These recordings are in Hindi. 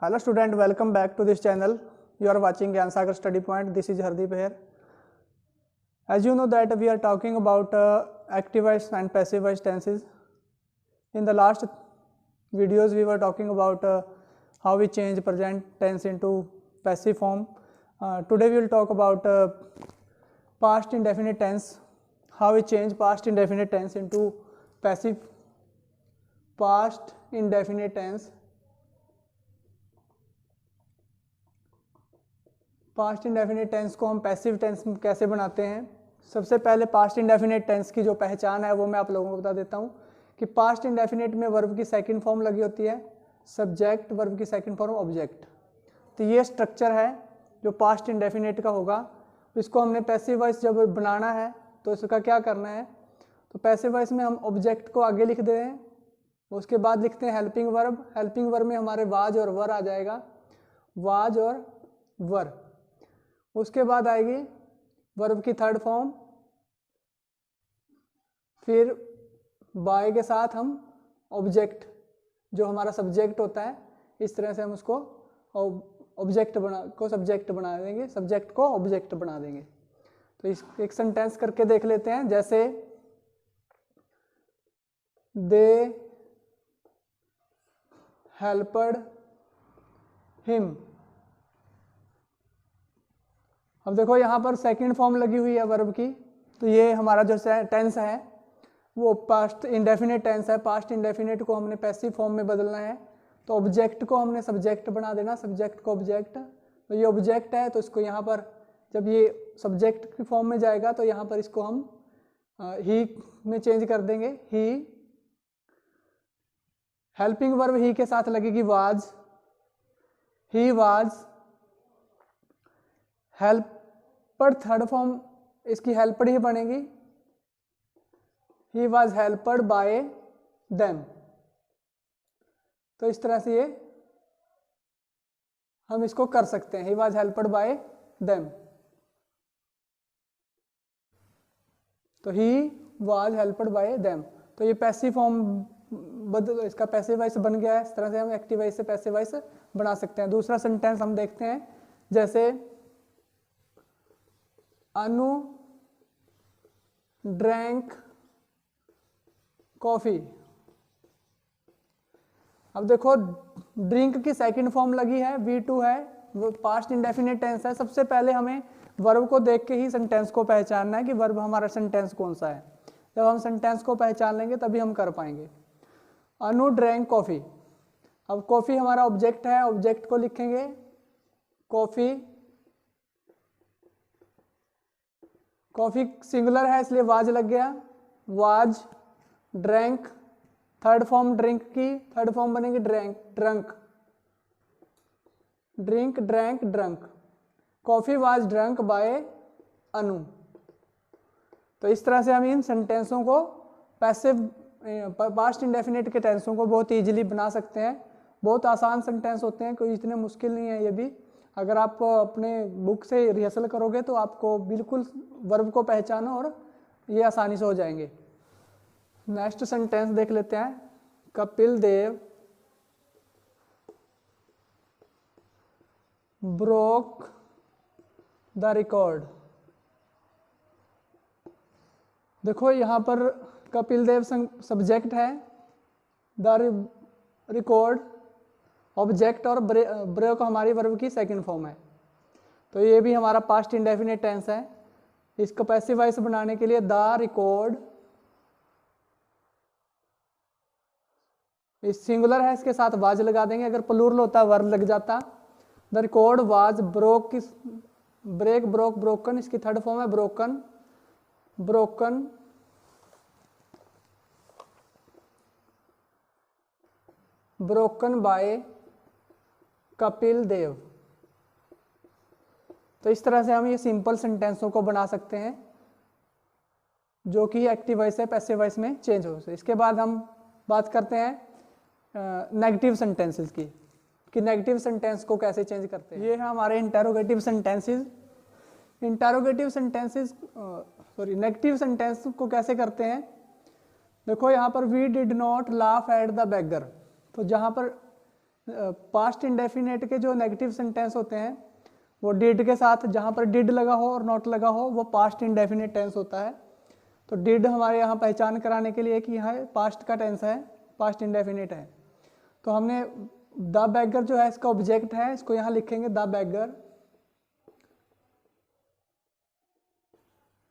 Hello student, welcome back to this channel. You are watching Gyan Sagar Study Point. This is Hardeep here. As you know that we are talking about active voice and passive voice tenses. In the last videos we were talking about how we change present tense into passive form. Today we will talk about past indefinite tense, how we change past indefinite tense into passive. Past indefinite tense, past indefinite tense को हम पैसिव टेंस कैसे बनाते हैं। सबसे पहले पास्ट इंडेफिनिट टेंस की जो पहचान है वो मैं आप लोगों को बता देता हूँ कि पास्ट इंडेफिनिट में वर्ब की सेकंड फॉर्म लगी होती है सब्जेक्ट, वर्ब की सेकंड फॉर्म ऑब्जेक्ट। तो ये स्ट्रक्चर है जो पास्ट इंडेफिनिट का होगा। इसको हमने पैसिव वॉइस जब बनाना है तो इसका क्या करना है, तो पैसिव वॉइस में हम ऑब्जेक्ट को आगे लिख दे हैं, उसके बाद लिखते हैं हेल्पिंग वर्ब। हेल्पिंग वर्ब में हमारे वाज और वर आ जाएगा, वाज और वर। उसके बाद आएगी वर्ब की थर्ड फॉर्म, फिर बाय के साथ हम ऑब्जेक्ट जो हमारा सब्जेक्ट होता है, इस तरह से हम उसको ऑब्जेक्ट बना देंगे, सब्जेक्ट को ऑब्जेक्ट बना देंगे। तो इस एक सेंटेंस करके देख लेते हैं, जैसे दे हेल्प्ड हिम। अब देखो यहाँ पर सेकंड फॉर्म लगी हुई है वर्ब की, तो ये हमारा जो टेंस है वो पास्ट इंडेफिनिट टेंस है। पास्ट इंडेफिनिट को हमने पैसिव फॉर्म में बदलना है, तो ऑब्जेक्ट को हमने सब्जेक्ट बना देना, सब्जेक्ट को ऑब्जेक्ट। तो ये ऑब्जेक्ट है तो इसको यहाँ पर जब ये सब्जेक्ट की फॉर्म में जाएगा तो यहाँ पर इसको हम ही में चेंज कर देंगे। ही, हेल्पिंग वर्ब ही के साथ लगेगी वाज, ही वाज। हेल्प पर थर्ड फॉर्म इसकी हेल्पड ही बनेगी, ही वॉज हेल्पड बाय देम। तो इस तरह से ये हम इसको कर सकते हैं, he was helped by them. तो he was helped by them, तो ये पैसिव फॉर्म बदल, इसका पैसिव वॉइस बन गया है। इस तरह से हम एक्टिव वॉइस से पैसिव वॉइस बना सकते हैं। दूसरा सेंटेंस हम देखते हैं, जैसे अनु ड्रैंक कॉफी। अब देखो ड्रिंक की सेकंड फॉर्म लगी है, V2 है, वो पास्ट इंडेफिनिट टेंस है। सबसे पहले हमें वर्ब को देख के ही सेंटेंस को पहचानना है कि वर्ब हमारा सेंटेंस कौन सा है। जब हम सेंटेंस को पहचान लेंगे तभी हम कर पाएंगे। अनु ड्रैंक कॉफी। अब कॉफी हमारा ऑब्जेक्ट है, ऑब्जेक्ट को लिखेंगे कॉफी। कॉफी सिंगुलर है इसलिए वाज लग गया, was. Drank third form drink की थर्ड फॉर्म बनेगी drank, drunk. Drink, drank, drunk. Coffee was drunk by Anu. तो इस तरह से हम इन सेंटेंसों को पैसिव पास्ट इंडेफिनिट के टेंसों को बहुत इजीली बना सकते हैं। बहुत आसान सेंटेंस होते हैं, कोई इतने मुश्किल नहीं है। ये भी अगर आप अपने बुक से रिहर्सल करोगे तो आपको बिल्कुल वर्ब को पहचानो और ये आसानी से हो जाएंगे। नेक्स्ट सेंटेंस देख लेते हैं, Kapil Dev broke the record. देखो यहाँ पर कपिल देव सब्जेक्ट है, द रिकॉर्ड ऑब्जेक्ट, और ब्रेक हमारी वर्ब की सेकंड फॉर्म है। तो ये भी हमारा पास्ट इंडेफिनिट टेंस है। इसको पैसिव वॉइस बनाने के लिए द रिकॉर्ड, इस सिंगुलर है इसके साथ वाज लगा देंगे, अगर प्लूरल होता वर्ब लग जाता। द रिकॉर्ड वाज ब्रोक की ब्रेक, ब्रोक, ब्रोकन, इसकी थर्ड फॉर्म है broken, broken. Broken by Kapil Dev. तो इस तरह से हम ये सिंपल सेंटेंसों को बना सकते हैं जो कि एक्टिव वॉइस से पैसिव वॉइस में चेंज हो। इसके बाद हम बात करते हैं नेगेटिव सेंटेंसेस की, कि नेगेटिव सेंटेंस को कैसे चेंज करते हैं। ये है हमारे interrogative sentences. Interrogative sentences negative sentence को कैसे करते हैं। देखो यहाँ पर we did not laugh at the beggar, तो जहाँ पर पास्ट इंडेफिनेट के जो नेगेटिव सेंटेंस होते हैं वो डिड के साथ, जहाँ पर डिड लगा हो और नॉट लगा हो वो पास्ट इंडेफिनेट टेंस होता है। तो डिड हमारे यहाँ पहचान कराने के लिए कि यहाँ पास्ट का टेंस है, पास्ट इंडेफिनेट है। तो हमने द बैगर जो है इसका ऑब्जेक्ट है, इसको यहाँ लिखेंगे द बैगर,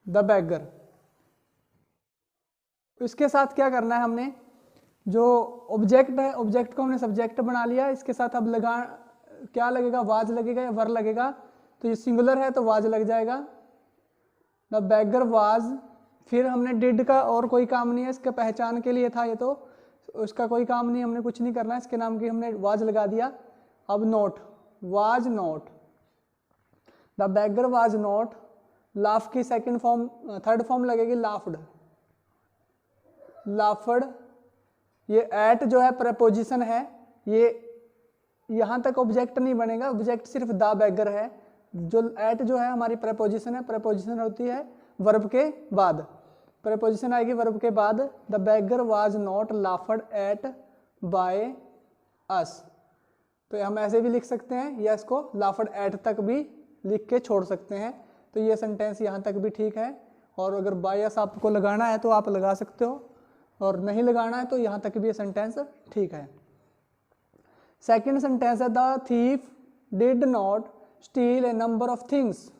द बैगर। इसके साथ क्या करना है, हमने जो ऑब्जेक्ट है ऑब्जेक्ट को हमने सब्जेक्ट बना लिया, इसके साथ अब लगा क्या लगेगा, वाज लगेगा या वर लगेगा। तो ये सिंगुलर है तो वाज लग जाएगा, द बैगर वाज। फिर हमने डिड का और कोई काम नहीं है, इसके पहचान के लिए था ये, तो उसका कोई काम नहीं, हमने कुछ नहीं करना है, इसके नाम की हमने वाज लगा दिया। अब note, was note, the bagger was note. Laugh की सेकंड फॉर्म, थर्ड फॉर्म लगेगी लाफ्ड, लाफ्ड। ये एट जो है प्रेपोजिशन है, ये यहाँ तक ऑब्जेक्ट नहीं बनेगा, ऑब्जेक्ट सिर्फ द बैगर है। जो एट जो है हमारी प्रेपोजिशन है, प्रेपोजिशन होती है वर्ब के बाद, प्रेपोजिशन आएगी वर्ब के बाद। The bagger was not laughed eight by us. तो हम ऐसे भी लिख सकते हैं या इसको लाफ्ड एट तक भी लिख के छोड़ सकते हैं। तो ये सेंटेंस यहाँ तक भी ठीक है। और अगर बाय अस आपको लगाना है तो आप लगा सकते हो, और नहीं लगाना है तो यहाँ तक भी ये सेंटेंस ठीक है। सेकेंड सेंटेंस है the thief did not steel A number of things.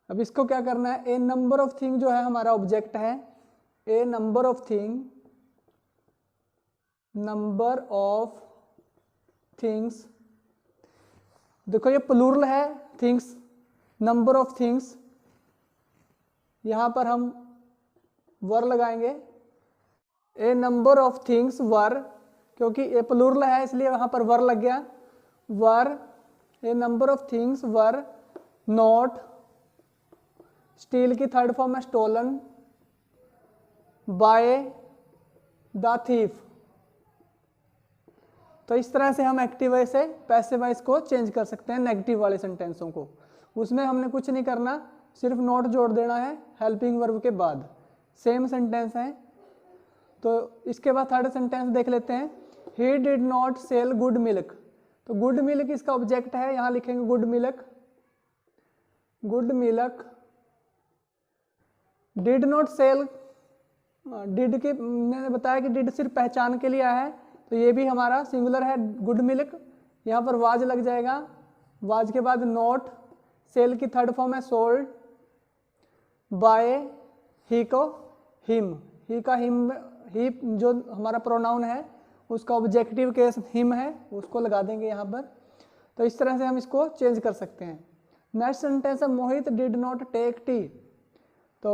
अब इसको क्या करना है, ए नंबर ऑफ थिंग जो है हमारा ऑब्जेक्ट है, a number of thing, number of things. देखो ये प्लूरल है थिंग्स, नंबर ऑफ थिंग्स, यहां पर हम वर लगाएंगे, ए नंबर ऑफ थिंग्स वर, क्योंकि ए प्लूरल है इसलिए वहां पर वर लग गया, were. A number of things were not, steal की थर्ड फॉर्म है स्टोलन, बाय द थीफ। तो इस तरह से हम एक्टिव वॉइस से पैसिव वॉइस को चेंज कर सकते हैं नेगेटिव वाले सेंटेंसों को। उसमें हमने कुछ नहीं करना, सिर्फ नॉट जोड़ देना है हेल्पिंग वर्ब के बाद, सेम सेंटेंस है। तो इसके बाद थर्ड सेंटेंस देख लेते हैं, he did not sell good milk. तो गुड मिल्क इसका ऑब्जेक्ट है, यहां लिखेंगे good milk, good milk. Did not sell, did के मैंने बताया कि डिड सिर्फ पहचान के लिए आया है, तो ये भी हमारा सिंगुलर है गुड मिल्क। यहाँ पर वाज लग जाएगा, वाज के बाद नॉट, सेल की थर्ड फॉर्म है सोल्ड, बाय ही को हिम, ही का हिम, ही जो हमारा प्रोनाउन है उसका ऑब्जेक्टिव केस हिम है, उसको लगा देंगे यहाँ पर। तो इस तरह से हम इसको चेंज कर सकते हैं। नेक्स्ट सेंटेंस है मोहित डिड नॉट टेक टी। तो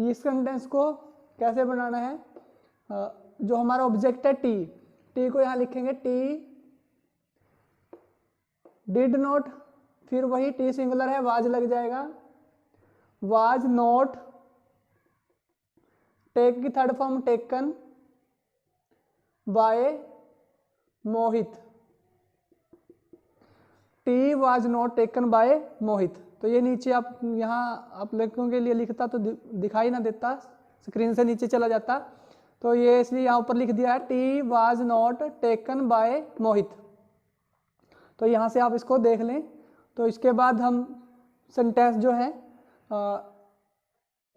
इस सेंटेंस को कैसे बनाना है, जो हमारा ऑब्जेक्ट है टी, टी को यहाँ लिखेंगे टी डिड नॉट, फिर वही टी सिंगुलर है, वाज लग जाएगा, वाज नॉट, टेक की third form taken, by Mohit, tea was not taken by Mohit. तो ये नीचे आप यहाँ आप लोगों के लिए लिखता तो दिखाई ना देता, स्क्रीन से नीचे चला जाता, तो ये इसलिए यहाँ ऊपर लिख दिया है tea was not taken by Mohit. तो यहाँ से आप इसको देख लें। तो इसके बाद हम सेंटेंस जो है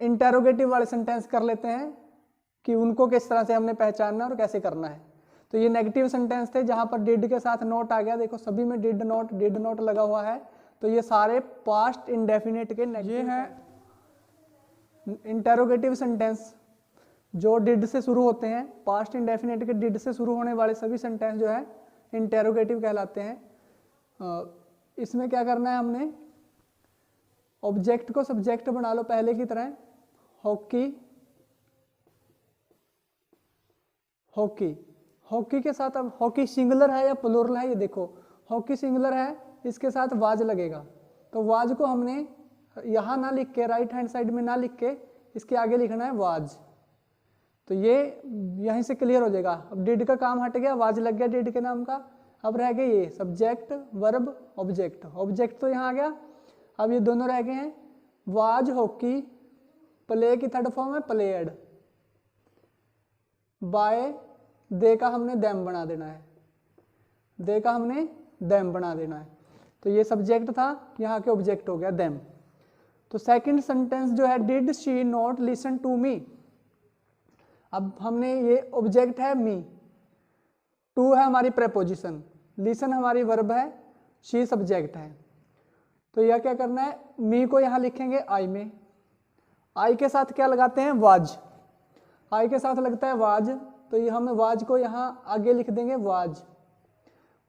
इंटेरोगेटिव वाले सेंटेंस कर लेते हैं कि उनको किस तरह से हमने पहचानना और कैसे करना है। तो ये नेगेटिव सेंटेंस थे जहाँ पर डिड के साथ नॉट आ गया, देखो सभी में डिड नॉट लगा हुआ है। तो ये सारे पास्ट इंडेफिनिट के ये हैं इंटेरोगेटिव सेंटेंस जो डिड से शुरू होते हैं। पास्ट इंडेफिनिट के डिड से शुरू होने वाले सभी सेंटेंस जो है इंटेरोगेटिव कहलाते हैं। इसमें क्या करना है, हमने ऑब्जेक्ट को सब्जेक्ट बना लो पहले की तरह, हॉकी, हॉकी, हॉकी के साथ अब हॉकी सिंगुलर है या प्लूरल है, ये देखो हॉकी सिंगुलर है, इसके साथ वाज लगेगा। तो वाज को हमने यहाँ ना लिख के, राइट हैंड साइड में ना लिख के इसके आगे लिखना है वाज। तो ये यहीं से क्लियर हो जाएगा। अब डिड का काम हट गया, वाज लग गया डिड के नाम का, अब रह गए ये सब्जेक्ट वर्ब ऑब्जेक्ट। ऑब्जेक्ट तो यहाँ आ गया, अब ये दोनों रह गए हैं, वाज हॉकी, प्ले की थर्ड फॉर्म है प्लेड, बाय दे का हमने देम बना देना है, दे का हमने देम बना देना है। तो ये सब्जेक्ट था, यहाँ के ऑब्जेक्ट हो गया देम। तो सेकंड सेंटेंस जो है did she not listen to me. अब हमने ये ऑब्जेक्ट है मी, टू है हमारी प्रेपोजिशन, लिसन हमारी वर्ब है, शी सब्जेक्ट है। तो यह क्या करना है, मी को यहाँ लिखेंगे आई में, आई के साथ क्या लगाते हैं वाज, आई के साथ लगता है वाज, तो ये हम वाज को यहाँ आगे लिख देंगे वाज,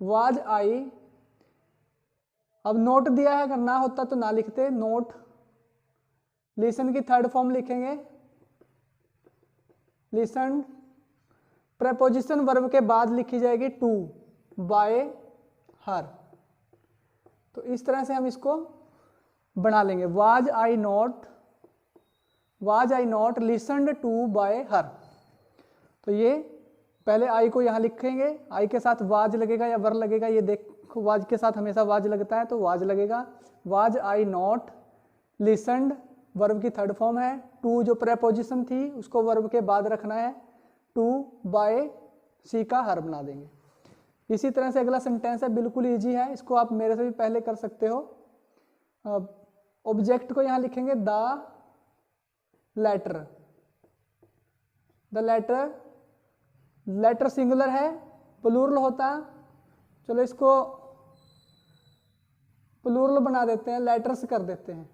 वाज आई। अब नोट दिया है, अगर ना होता तो ना लिखते, नोट। लिसन की थर्ड फॉर्म लिखेंगे लिसन, प्रेपोजिशन वर्ब के बाद लिखी जाएगी टू, बाय हर। तो इस तरह से हम इसको बना लेंगे, was I not listened to by her. तो ये पहले आई को यहाँ लिखेंगे, आई के साथ वाज लगेगा या वर लगेगा, ये देखो वाज के साथ हमेशा वाज लगता है तो वाज लगेगा। Was I not listened verb की थर्ड फॉर्म है, टू जो प्रेपोजिशन थी उसको वर्ब के बाद रखना है, टू बाय सी का हर बना देंगे। इसी तरह से अगला सेंटेंस है, बिल्कुल इजी है, इसको आप मेरे से भी पहले कर सकते हो। ऑब्जेक्ट को यहाँ लिखेंगे द लेटर, लेटर सिंगुलर है, प्लूरल होता, चलो इसको प्लूरल बना देते हैं, लेटर्स कर देते हैं।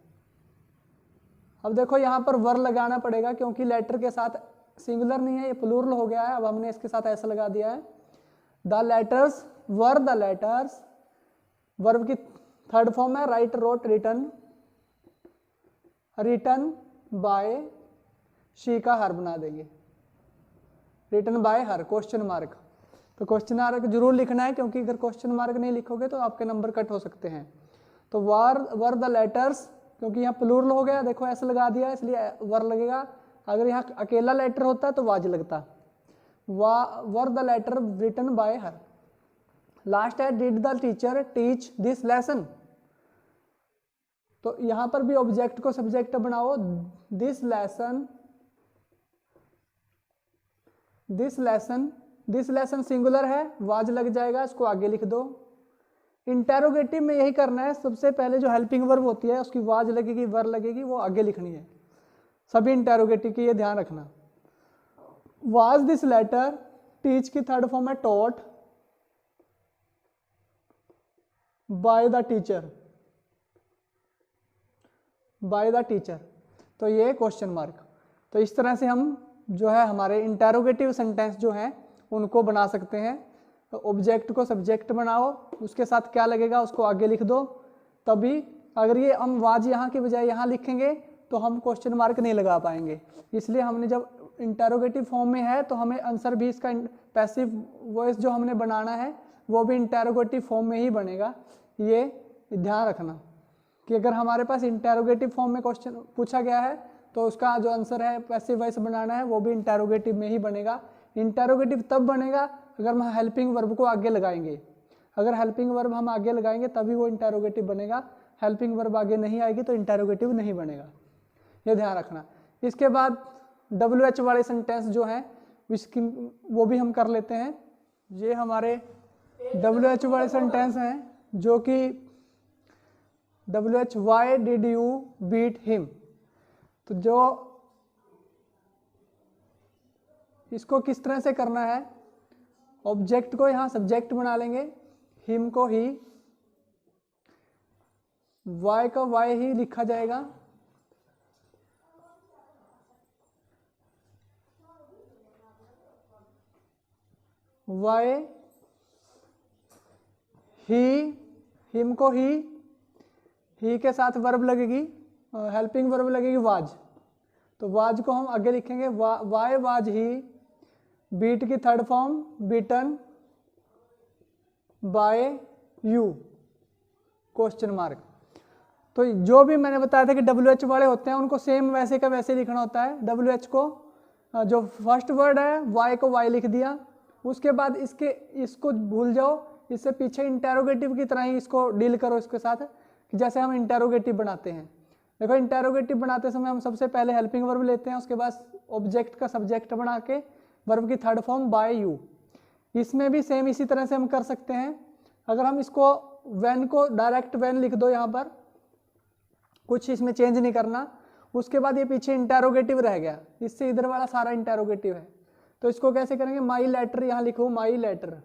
अब देखो यहाँ पर वर लगाना पड़ेगा क्योंकि लेटर के साथ सिंगुलर नहीं है, ये प्लूरल हो गया है। अब हमने इसके साथ ऐसा लगा दिया है, the letters were the letters, verb की थर्ड फॉर्म है write wrote written, written by she का हर बना देंगे, written by her question mark. तो क्वेश्चन मार्क जरूर लिखना है क्योंकि अगर क्वेश्चन मार्क नहीं लिखोगे तो आपके नंबर कट हो सकते हैं। तो वर द लेटर्स, क्योंकि यहाँ प्लूरल हो गया, देखो ऐसे लगा दिया इसलिए वर लगेगा, अगर यहाँ अकेला लेटर होता तो वाज लगता, were the letter written by her. Last है did the teacher teach this lesson. तो यहां पर भी ऑब्जेक्ट को सब्जेक्ट बनाओ, दिस लेसन सिंगुलर है, वाज लग जाएगा, इसको आगे लिख दो। इंटेरोगेटिव में यही करना है, सबसे पहले जो हेल्पिंग वर्ब होती है उसकी वाज लगेगी, वर लगेगी, वो आगे लिखनी है सभी इंटेरोगेटिव की, ये ध्यान रखना। वाज दिस लेटर, टीच की थर्ड फॉर्म है टॉट बाय द टीचर, तो ये क्वेश्चन मार्क। तो इस तरह से हम जो है हमारे इंटेरोगेटिव सेंटेंस जो हैं उनको बना सकते हैं। तो ऑब्जेक्ट को सब्जेक्ट बनाओ, उसके साथ क्या लगेगा उसको आगे लिख दो, तभी अगर ये हम वाज यहाँ के बजाय यहाँ लिखेंगे तो हम क्वेश्चन मार्क नहीं लगा पाएंगे। इसलिए हमने जब इंटेरोगेटिव फॉर्म में है तो हमें आंसर भी इसका पैसिव वॉइस जो हमने बनाना है वो भी इंटेरोगेटिव फॉर्म में ही बनेगा। ये ध्यान रखना कि अगर हमारे पास इंटेरोगेटिव फॉर्म में क्वेश्चन पूछा गया है तो उसका जो आंसर है पैसिव वॉइस बनाना है वो भी इंटेरोगेटिव में ही बनेगा। इंटेरोगेटिव तब बनेगा अगर हम हेल्पिंग वर्ब को आगे लगाएंगे, अगर हेल्पिंग वर्ब हम आगे लगाएंगे तभी वो इंटेरोगेटिव बनेगा, हेल्पिंग वर्ब आगे नहीं आएगी तो इंटेरोगेटिव नहीं बनेगा, ये ध्यान रखना। इसके बाद WH वाले सेंटेंस जो हैं इसकी वो भी हम कर लेते हैं। ये हमारे WH वाले सेंटेंस हैं जो कि WH why did you beat him. तो जो इसको किस तरह से करना है, ऑब्जेक्ट को यहाँ सब्जेक्ट बना लेंगे, हिम को ही, वाई का वाई ही लिखा जाएगा, वाई ही, हिम को ही के साथ वर्ब लगेगी, हेल्पिंग वर्ब लगेगी वाज, तो वाज को हम आगे लिखेंगे, वाई वाज ही बीट की third form beaten by you question mark. तो जो भी मैंने बताया था कि WH वाले होते हैं उनको सेम वैसे का वैसे लिखना होता है। WH को जो फर्स्ट वर्ड है वाई को वाई लिख दिया, उसके बाद इसको भूल जाओ, इससे पीछे इंटेरोगेटिव की तरह ही इसको डील करो इसके साथ, कि जैसे हम इंटेरोगेटिव बनाते हैं। देखो इंटेरोगेटिव बनाते समय हम सबसे पहले हेल्पिंग वर्ब लेते हैं, उसके बाद ऑब्जेक्ट का सब्जेक्ट बना के वर्ब की थर्ड फॉर्म बाय यू, इसमें भी सेम इसी तरह से हम कर सकते हैं। अगर हम इसको व्हेन को डायरेक्ट व्हेन लिख दो, यहाँ पर कुछ इसमें चेंज नहीं करना, उसके बाद ये पीछे इंटेरोगेटिव रह गया, इससे इधर वाला सारा इंटेरोगेटिव है। तो इसको कैसे करेंगे, माई लेटर, यहाँ लिखो my letter,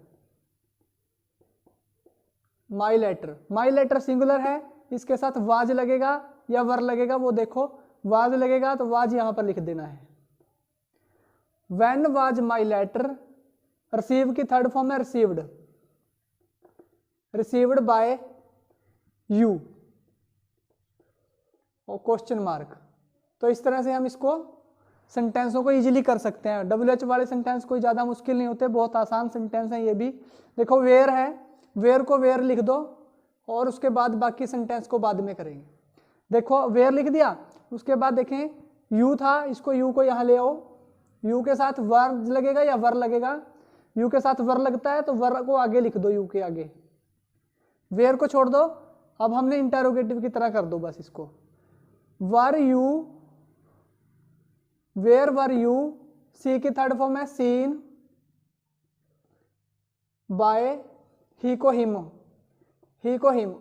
my letter. My letter singular है, इसके साथ वाज लगेगा या वर लगेगा वो देखो, वाज लगेगा तो वाज यहाँ पर लिख देना है। When was my letter, receive की थर्ड फॉर्म है रिसीव्ड, रिसीव्ड बाय यू और क्वेश्चन मार्क। तो इस तरह से हम इसको सेंटेंसों को इजीली कर सकते हैं। WH वाले सेंटेंस कोई ज़्यादा मुश्किल नहीं होते, बहुत आसान सेंटेंस है ये भी। देखो वेयर है, वेयर को वेयर लिख दो और उसके बाद बाकी सेंटेंस को बाद में करेंगे। देखो वेयर लिख दिया, उसके बाद देखें यू था, इसको यू को यहाँ ले आओ, यू के साथ वर लगेगा या वर लगेगा, यू के साथ वर लगता है तो वर को आगे लिख दो, यू के आगे, वेयर को छोड़ दो। अब हमने इंटेरोगेटिव की तरह कर दो बस इसको, were you, where were you, see की थर्ड फॉर्म है सीन बाय ही को हिम, ही को हिम।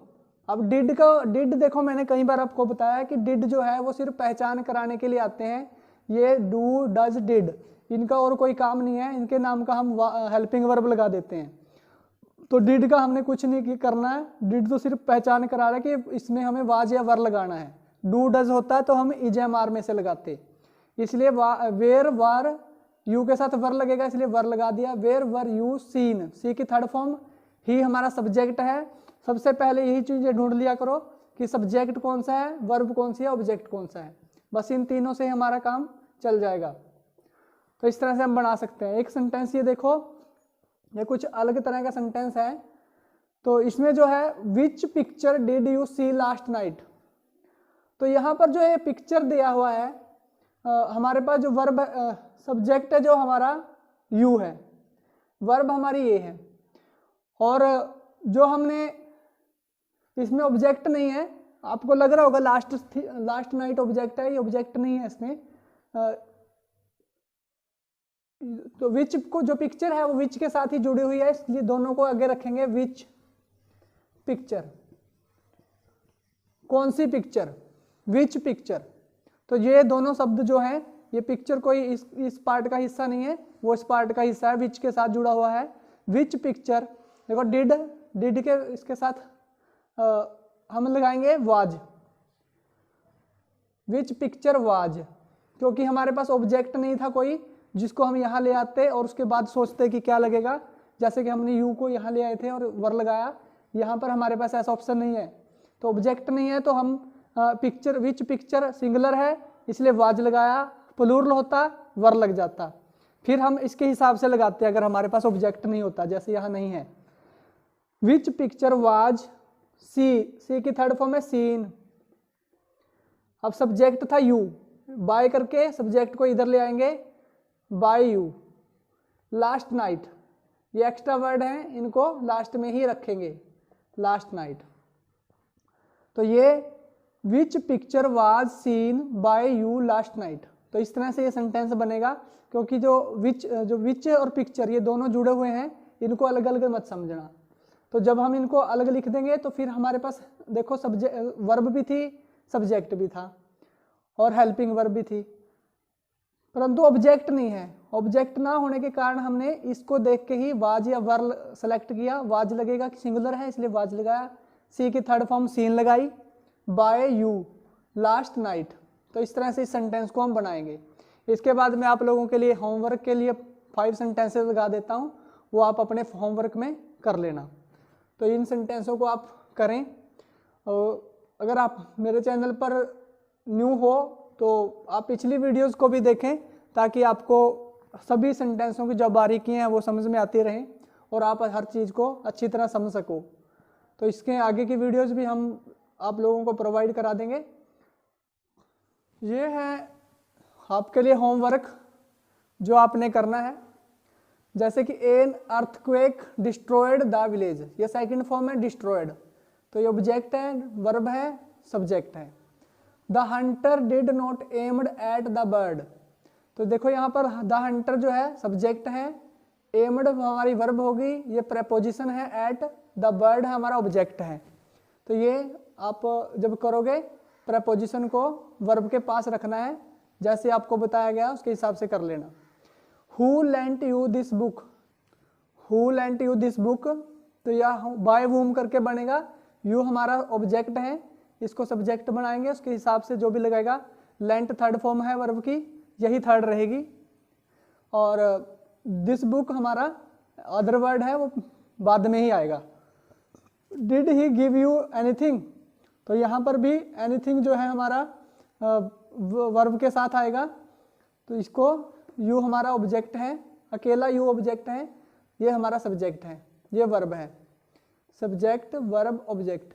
अब डिड का, डिड देखो मैंने कई बार आपको बताया कि डिड जो है वो सिर्फ पहचान कराने के लिए आते हैं। ये डू डज डिड, इनका और कोई काम नहीं है, इनके नाम का हम हेल्पिंग वर्ब लगा देते हैं। तो डिड का हमने कुछ नहीं करना है, डिड तो सिर्फ पहचान करा रहा है कि इसमें हमें वाज या वर लगाना है। डू डज होता है तो हम इज एम आर में से लगाते, इसलिए वेयर वर यू के साथ वर लगेगा इसलिए वर लगा दिया। वेयर वर यू सीन, सी की थर्ड फॉर्म, ही हमारा सब्जेक्ट है। सबसे पहले यही चीजें ढूंढ लिया करो कि सब्जेक्ट कौन सा है, वर्ब कौन सी है, ऑब्जेक्ट कौन सा है, बस इन तीनों से हमारा काम चल जाएगा। तो इस तरह से हम बना सकते हैं। एक सेंटेंस ये देखो, ये कुछ अलग तरह का सेंटेंस है। तो इसमें जो है which picture did you see last night, तो यहाँ पर जो है पिक्चर दिया हुआ है, हमारे पास जो वर्ब सब्जेक्ट है जो हमारा यू है, वर्ब हमारी ये है, और जो हमने इसमें ऑब्जेक्ट नहीं है, आपको लग रहा होगा लास्ट नाइट ऑब्जेक्ट है, ये ऑब्जेक्ट नहीं है इसमें। तो विच को जो पिक्चर है वो विच के साथ ही जुड़ी हुई है, इसलिए दोनों को आगे रखेंगे। विच पिक्चर, कौन सी पिक्चर, विच पिक्चर। तो ये दोनों शब्द जो है, ये पिक्चर कोई इस पार्ट का हिस्सा नहीं है, वो इस पार्ट का हिस्सा है, विच के साथ जुड़ा हुआ है। विच पिक्चर, देखो डिड, डिड के इसके साथ हम लगाएंगे वाज, विच पिक्चर वाज, क्योंकि हमारे पास ऑब्जेक्ट नहीं था कोई जिसको हम यहाँ ले आते और उसके बाद सोचते कि क्या लगेगा। जैसे कि हमने यू को यहाँ ले आए थे और वर लगाया, यहाँ पर हमारे पास ऐसा ऑप्शन नहीं है, तो ऑब्जेक्ट नहीं है, तो हम पिक्चर, विच पिक्चर सिंगुलर है इसलिए वाज लगाया, प्लूरल होता वर लग जाता, फिर हम इसके हिसाब से लगाते अगर हमारे पास ऑब्जेक्ट नहीं होता, जैसे यहाँ नहीं है। विच पिक्चर वाज सी, सी की थर्ड फॉर्म है सीन। अब सब्जेक्ट था यू, बाय करके सब्जेक्ट को इधर ले आएंगे, बाय यू। लास्ट नाइट, ये एक्स्ट्रा वर्ड है, इनको लास्ट में ही रखेंगे, लास्ट नाइट। तो ये which picture was seen by you last night. तो इस तरह से ये सेंटेंस बनेगा, क्योंकि जो विच और पिक्चर ये दोनों जुड़े हुए हैं, इनको अलग अलग मत समझना। तो जब हम इनको अलग लिख देंगे तो फिर हमारे पास देखो सब्जेक्ट, वर्ब भी थी, सब्जेक्ट भी था और हेल्पिंग वर्ब भी थी, परंतु ऑब्जेक्ट नहीं है। ऑब्जेक्ट ना होने के कारण हमने इसको देख के ही वाज या वर सेलेक्ट किया, वाज लगेगा कि सिंगुलर है इसलिए वाज लगाया, सी की थर्ड फॉर्म सीन लगाई, बाय यू लास्ट नाइट। तो इस तरह से इस सेंटेंस को हम बनाएंगे। इसके बाद मैं आप लोगों के लिए होमवर्क के लिए 5 सेंटेंसेस लगा देता हूँ, वो आप अपने होमवर्क में कर लेना। तो इन सेंटेंसों को आप करें। और अगर आप मेरे चैनल पर न्यू हो तो आप पिछली वीडियोस को भी देखें, ताकि आपको सभी सेंटेंसों की जो बारीकियाँ हैं वो समझ में आती रहें और आप हर चीज़ को अच्छी तरह समझ सको। तो इसके आगे की वीडियोस भी हम आप लोगों को प्रोवाइड करा देंगे। ये है आपके लिए होमवर्क जो आपने करना है। जैसे कि an earthquake destroyed the village, ये सेकंड फॉर्म है डिस्ट्रॉयड, तो ये ऑब्जेक्ट है, वर्ब है, सब्जेक्ट है। The Hunter did not aimed at the bird, तो देखो यहाँ पर द हंटर जो है सब्जेक्ट है, एम्ड हमारी वर्ब होगी, ये प्रेपोजिशन है, एट द वर्ड हमारा ऑब्जेक्ट है। तो ये आप जब करोगे प्रेपोजिशन को वर्ब के पास रखना है, जैसे आपको बताया गया उसके हिसाब से कर लेना। Who lent you this book, who lent you this book, तो यह बाय वूम करके बनेगा, यू हमारा ऑब्जेक्ट है, इसको सब्जेक्ट बनाएंगे, उसके हिसाब से जो भी लगेगा। लेंट थर्ड फॉर्म है वर्ब की, यही थर्ड रहेगी। और दिस बुक हमारा अदर वर्ड है, वो बाद में ही आएगा। Did he give you anything, तो यहाँ पर भी एनीथिंग जो है हमारा वर्ब के साथ आएगा। तो इसको यू हमारा ऑब्जेक्ट है, अकेला यू ऑब्जेक्ट है, ये हमारा सब्जेक्ट है, ये वर्ब है, सब्जेक्ट वर्ब ऑब्जेक्ट।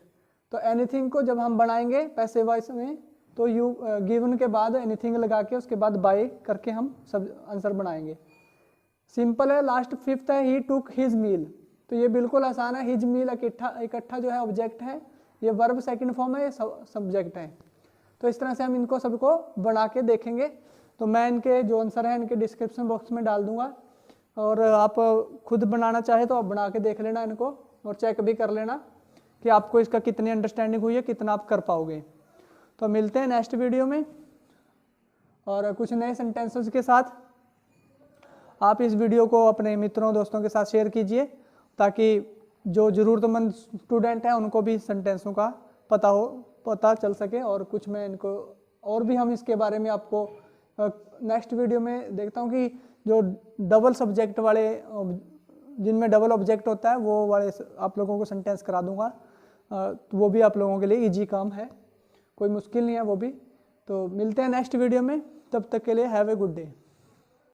तो एनीथिंग को जब हम बनाएंगे पैसिव वॉइस में, तो यू गिवन के बाद एनीथिंग लगा के उसके बाद बाय करके हम सब आंसर बनाएंगे। सिंपल है। लास्ट फिफ्थ है, ही टुक हिज मील, तो ये बिल्कुल आसान है। हिज मील इकट्ठा जो है ऑब्जेक्ट है, ये वर्ब सेकंड फॉर्म है, ये सब्जेक्ट है। तो इस तरह से हम इनको सबको बना के देखेंगे। तो मैं इनके जो आंसर है इनके डिस्क्रिप्शन बॉक्स में डाल दूंगा, और आप खुद बनाना चाहे तो आप बना के देख लेना इनको, और चेक भी कर लेना कि आपको इसका कितनी अंडरस्टैंडिंग हुई है, कितना आप कर पाओगे। तो मिलते हैं नेक्स्ट वीडियो में और कुछ नए सेंटेंसेस के साथ। आप इस वीडियो को अपने मित्रों दोस्तों के साथ शेयर कीजिए, ताकि जो ज़रूरतमंद स्टूडेंट हैं उनको भी सेंटेंसों का पता चल सके। और कुछ मैं इनको और भी हम इसके बारे में आपको नेक्स्ट वीडियो में देखता हूँ कि जो डबल सब्जेक्ट वाले, जिनमें डबल ऑब्जेक्ट होता है, वो वाले आप लोगों को सेंटेंस करा दूंगा। तो वो भी आप लोगों के लिए इजी काम है, कोई मुश्किल नहीं है वो भी। तो मिलते हैं नेक्स्ट वीडियो में, तब तक के लिए हैव ए गुड डे।